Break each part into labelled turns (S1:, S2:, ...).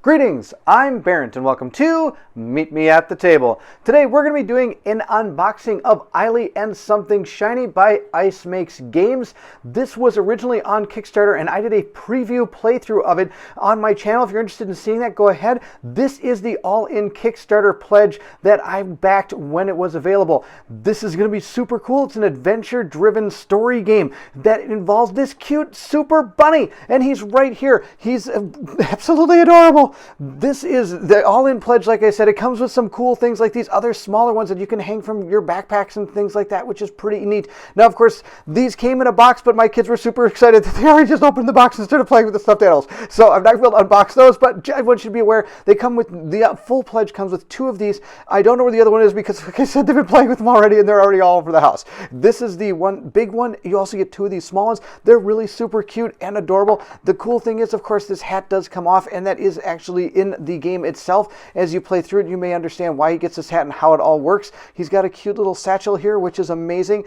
S1: Greetings, I'm Barrett and welcome to Meet Me at the Table. Today we're going to be doing an unboxing of Eila and Something Shiny by Ice Makes Games. This was originally on Kickstarter and I did a preview playthrough of it on my channel. If you're interested in seeing that, go ahead. This is the all-in Kickstarter pledge that I backed when it was available. This is going to be super cool. It's an adventure-driven story game that involves this cute super bunny, and he's right here. He's absolutely adorable. This is the all-in pledge. Like I said, it comes with some cool things like these other smaller ones that you can hang from your backpacks and things like that, which is pretty neat. Now, of course, these came in a box, but my kids were super excited that they already just opened the box instead of playing with the stuffed animals. So I'm not going to be able to unbox those, but everyone should be aware they come with the full pledge comes with two of these. I don't know where the other one is because, like I said, they've been playing with them already and they're already all over the house. This is the one big one. You also get two of these small ones. They're really super cute and adorable. The cool thing is, of course, this hat does come off, and that is actually in the game itself. As you play through it, you may understand why he gets this hat and how it all works. He's got a cute little satchel here, which is amazing.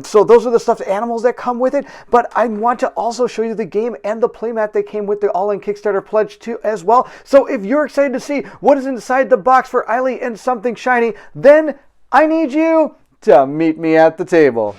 S1: So those are the stuffed animals that come with it, but I want to also show you the game and the playmat that came with the all-in Kickstarter pledge too as well. So if you're excited to see what is inside the box for Eila and Something Shiny, then I need you to meet me at the table.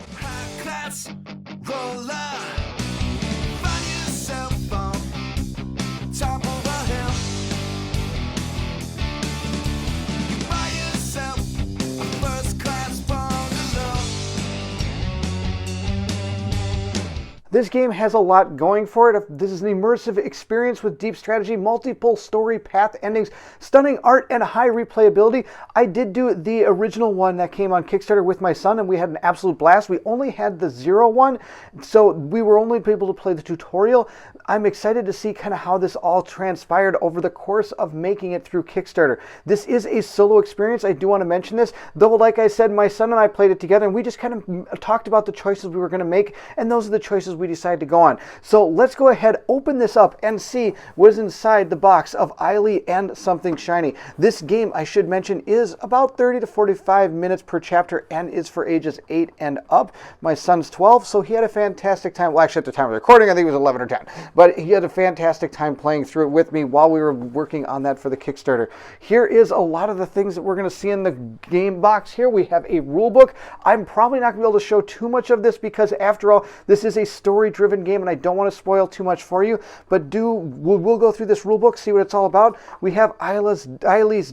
S1: This game has a lot going for it. This is an immersive experience with deep strategy, multiple story path endings, stunning art, and high replayability. I did do the original one that came on Kickstarter with my son, and we had an absolute blast. We only had the 0 one, so we were only able to play the tutorial. I'm excited to see kind of how this all transpired over the course of making it through Kickstarter. This is a solo experience. I do want to mention this, though, like I said, my son and I played it together, and we just kind of talked about the choices we were going to make, and those are the choices we decided to go on. So let's go ahead, open this up, and see what is inside the box of Eila and Something Shiny. This game, I should mention, is about 30 to 45 minutes per chapter and is for ages 8 and up. My son's 12, so he had a fantastic time. Well, actually, at the time of the recording, I think it was 11 or 10. But he had a fantastic time playing through it with me while we were working on that for the Kickstarter. Here is a lot of the things that we're going to see in the game box here. We have a rule book. I'm probably not going to be able to show too much of this because, after all, this is a story-driven game and I don't want to spoil too much for you, but we'll go through this rule book, see what it's all about. We have Eila's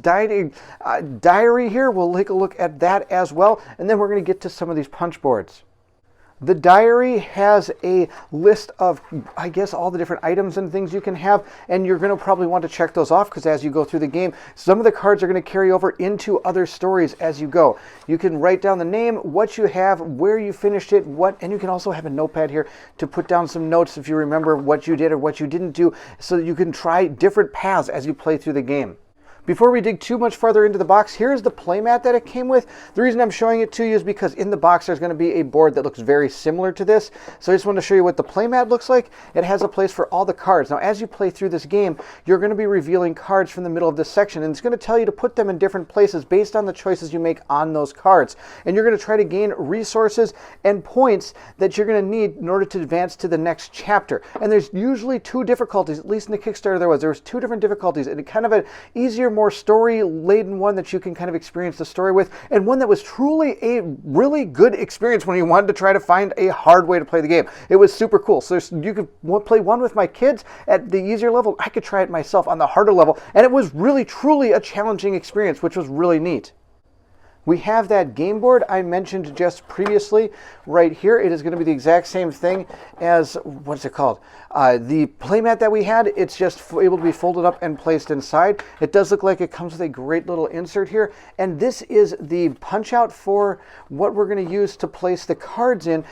S1: diary here. We'll take a look at that as well, and then we're going to get to some of these punch boards. The diary has a list of, I guess, all the different items and things you can have, and you're going to probably want to check those off because as you go through the game, some of the cards are going to carry over into other stories as you go. You can write down the name, what you have, where you finished it, and you can also have a notepad here to put down some notes if you remember what you did or what you didn't do, so that you can try different paths as you play through the game. Before we dig too much farther into the box, here's the playmat that it came with. The reason I'm showing it to you is because in the box there's going to be a board that looks very similar to this. So I just want to show you what the playmat looks like. It has a place for all the cards. Now, as you play through this game, you're going to be revealing cards from the middle of this section, and it's going to tell you to put them in different places based on the choices you make on those cards. And you're going to try to gain resources and points that you're going to need in order to advance to the next chapter. And there's usually two difficulties, at least in the Kickstarter there was two different difficulties, and kind of an easier, more story-laden one that you can kind of experience the story with, and one that was truly a really good experience when you wanted to try to find a hard way to play the game. It was super cool. So you could play one with my kids at the easier level. I could try it myself on the harder level, and it was really, truly a challenging experience, which was really neat. We have that game board I mentioned just previously right here. It is going to be the exact same thing as, what's it called? The playmat that we had. It's just able to be folded up and placed inside. It does look like it comes with a great little insert here. And this is the punch out for what we're going to use to place the cards in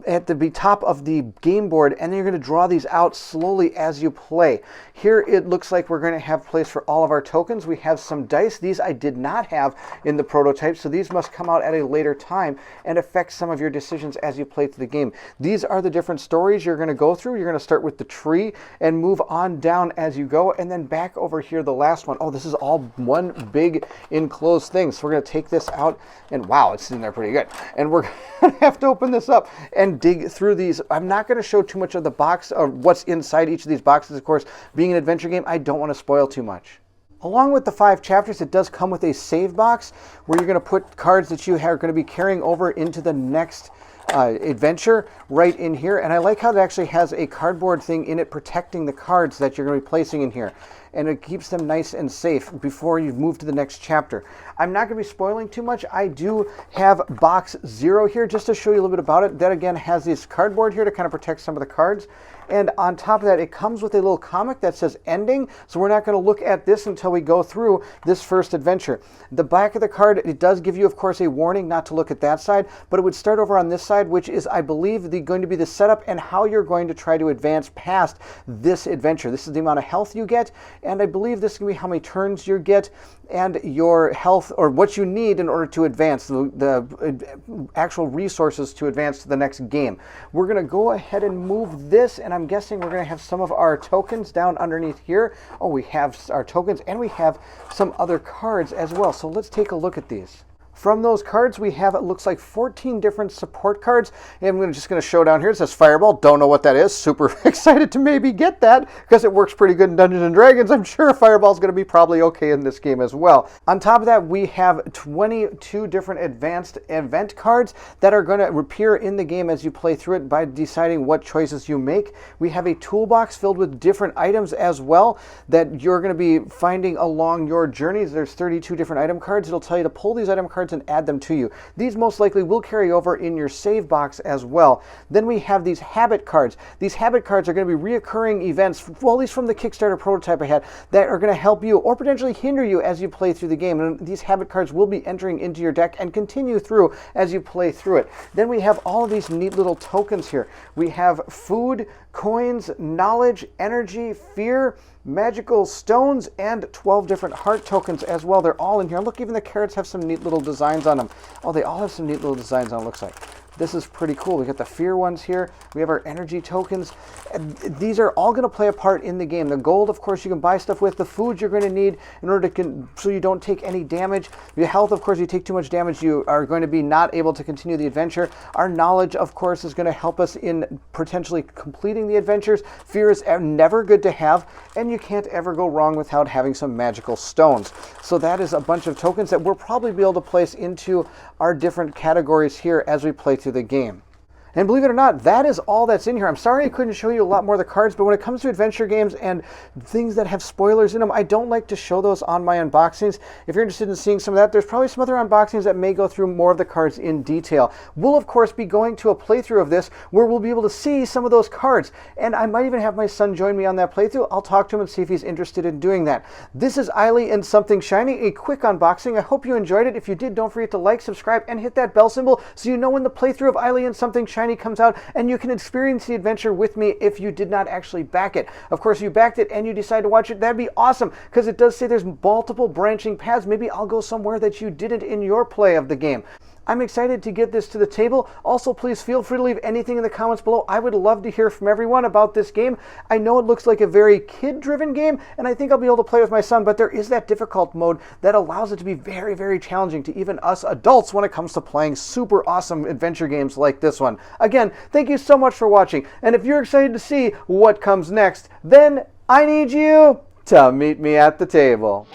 S1: at the top of the game board. And then you're going to draw these out slowly as you play. Here it looks like we're going to have place for all of our tokens. We have some dice. These I did not have in the prototype prototypes, so these must come out at a later time and affect some of your decisions as you play through the game. These are the different stories you're going to go through. You're going to start with the tree and move on down as you go, and then back over here, the last one. Oh, this is all one big enclosed thing. So we're going to take this out, and wow, it's in there pretty good. And we're going to have to open this up and dig through these. I'm not going to show too much of the box or what's inside each of these boxes. Of course, being an adventure game, I don't want to spoil too much. Along with the 5 chapters, it does come with a save box where you're going to put cards that you are going to be carrying over into the next adventure right in here. And I like how it actually has a cardboard thing in it protecting the cards that you're going to be placing in here. And it keeps them nice and safe before you move to the next chapter. I'm not going to be spoiling too much. I do have box 0 here just to show you a little bit about it. That again has this cardboard here to kind of protect some of the cards. And on top of that, it comes with a little comic that says ending. So we're not going to look at this until we go through this first adventure. The back of the card, it does give you, of course, a warning not to look at that side, but it would start over on this side, which is, I believe, going to be the setup and how you're going to try to advance past this adventure. This is the amount of health you get, and I believe this is going to be how many turns you get and your health, or what you need in order to advance, the actual resources to advance to the next game. We're going to go ahead and move this, and I'm guessing we're going to have some of our tokens down underneath here. Oh, we have our tokens, and we have some other cards as well. So let's take a look at these. From those cards, we have, it looks like 14 different support cards. And I'm just going to show down here. It says Fireball. Don't know what that is. Super excited to maybe get that because it works pretty good in Dungeons & Dragons. I'm sure Fireball is going to be probably okay in this game as well. On top of that, we have 22 different advanced event cards that are going to appear in the game as you play through it by deciding what choices you make. We have a toolbox filled with different items as well that you're going to be finding along your journeys. There's 32 different item cards. It'll tell you to pull these item cards and add them to you. These most likely will carry over in your save box as well. Then we have these habit cards. These habit cards are going to be reoccurring events, well, at least from the Kickstarter prototype I had, that are going to help you or potentially hinder you as you play through the game. And these habit cards will be entering into your deck and continue through as you play through it. Then we have all of these neat little tokens here. We have food, coins, knowledge, energy, fear, magical stones, and 12 different heart tokens as well. They're all in here. Look, even the carrots have some neat little designs on them. Oh, they all have some neat little designs on them, looks like. This is pretty cool. We got the fear ones here. We have our energy tokens. These are all going to play a part in the game. The gold, of course, you can buy stuff with. The food you're going to need in order to so you don't take any damage. Your health, of course, you take too much damage, you are going to be not able to continue the adventure. Our knowledge, of course, is going to help us in potentially completing the adventures. Fear is never good to have, and you can't ever go wrong without having some magical stones. So that is a bunch of tokens that we'll probably be able to place into our different categories here as we play through the game. And believe it or not, that is all that's in here. I'm sorry I couldn't show you a lot more of the cards, but when it comes to adventure games and things that have spoilers in them, I don't like to show those on my unboxings. If you're interested in seeing some of that, there's probably some other unboxings that may go through more of the cards in detail. We'll, of course, be going to a playthrough of this where we'll be able to see some of those cards. And I might even have my son join me on that playthrough. I'll talk to him and see if he's interested in doing that. This is Eila and Something Shiny, a quick unboxing. I hope you enjoyed it. If you did, don't forget to like, subscribe, and hit that bell symbol so you know when the playthrough of Eila and Something Shiny comes out, and you can experience the adventure with me if you did not actually back it. Of course, you backed it and you decide to watch it, that'd be awesome, because it does say there's multiple branching paths. Maybe I'll go somewhere that you didn't in your play of the game. I'm excited to get this to the table. Also, please feel free to leave anything in the comments below. I would love to hear from everyone about this game. I know it looks like a very kid-driven game, and I think I'll be able to play with my son, but there is that difficult mode that allows it to be very, very challenging to even us adults when it comes to playing super awesome adventure games like this one. Again, thank you so much for watching, and if you're excited to see what comes next, then I need you to meet me at the table.